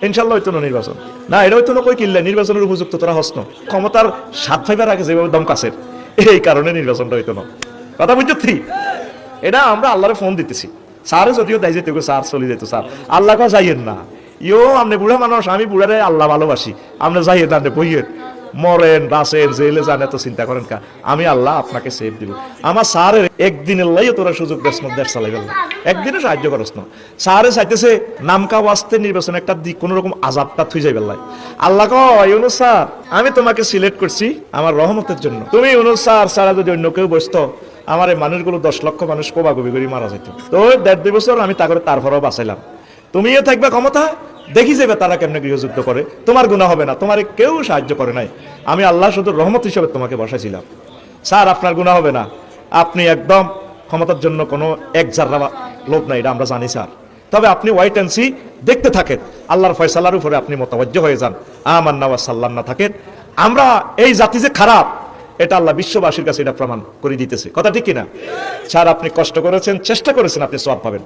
ইনশাল্লাহ হইতো না নির্বাচন, না এটা হইতো না, কই কিনলে নির্বাচনের উপযুক্ত তোরা হসন, ক্ষমতার স্বাদ পাইবার আগে যেভাবে দম কাছের, এই কারণে নির্বাচনটা হইতো না। কথা বুঝছি? এটা আমরা আল্লাহরে ফোন দিতেছি, স্যার যদিও দায় যেতে স্যার চলে যেত, স্যার আল্লাহ কা যাইয়েন না, ইও আপনি বুড়া মানুষ, আমি বুড়ারে আল্লাহ ভালোবাসি, আপনি যাইয়েন না, বইয়ের মরেন বাসেন জেলে যান, এত চিন্তা করেন কা, আমি আল্লাহ আপনাকে সেভ দিব। আমার স্যারের একদিনের লাই তোরা সুযোগ দেশ না, দেশ চালাই গেল, একদিনে সাহায্য করস না। স্যারে চাইতেছে নামকা ওয়াস্তে নির্বাচন একটা দিক কোন রকম আজাবটা থুই যাই বেলায়। আল্লাহ কয় ইউনুস স্যার আমি তোমাকে সিলেক্ট করছি আমার রহমতের জন্য, তুমি ইউনুস স্যার ছাড়া যদি অন্য কেউ বসতো আমার এই মানুষগুলো 10 লক্ষ মানুষ কোবাগুবি করে মারা যেত। তো 1.5-2 বছর আমি তারপরেও বাঁচাইলাম, তুমিও থাকবে ক্ষমতা, দেখি যাবে তারা কেমনে গৃহযুদ্ধ করে, তোমার গুনাহ হবে না, তোমার কেউ সাহায্য করে নাই, আমি আল্লাহ শুধু রহমত হিসেবে তোমাকে বসাইছিলাম। স্যার আপনার গুনাহ হবে না, আপনি একদম ক্ষমতার জন্য কোনো এক জাররা লোভ নাই, এটা আমরা জানি স্যার, তবে আপনি ওয়াইট অ্যান্ড সি দেখতে থাকেন, আল্লাহর ফয়সালার উপরে আপনি মোতাবজ্জ হয়ে যান, আমান্না ওয়া সাল্লাল্লাহু না থাকেন। আমরা এই জাতি যে খারাপ এটা আল্লাহ বিশ্ববাসীর কাছে এটা প্রমাণ করে দিতেছে, কথা ঠিক কিনা? স্যার আপনি কষ্ট করেছেন, চেষ্টা করেছেন, আপনি সওয়াব পাবেন।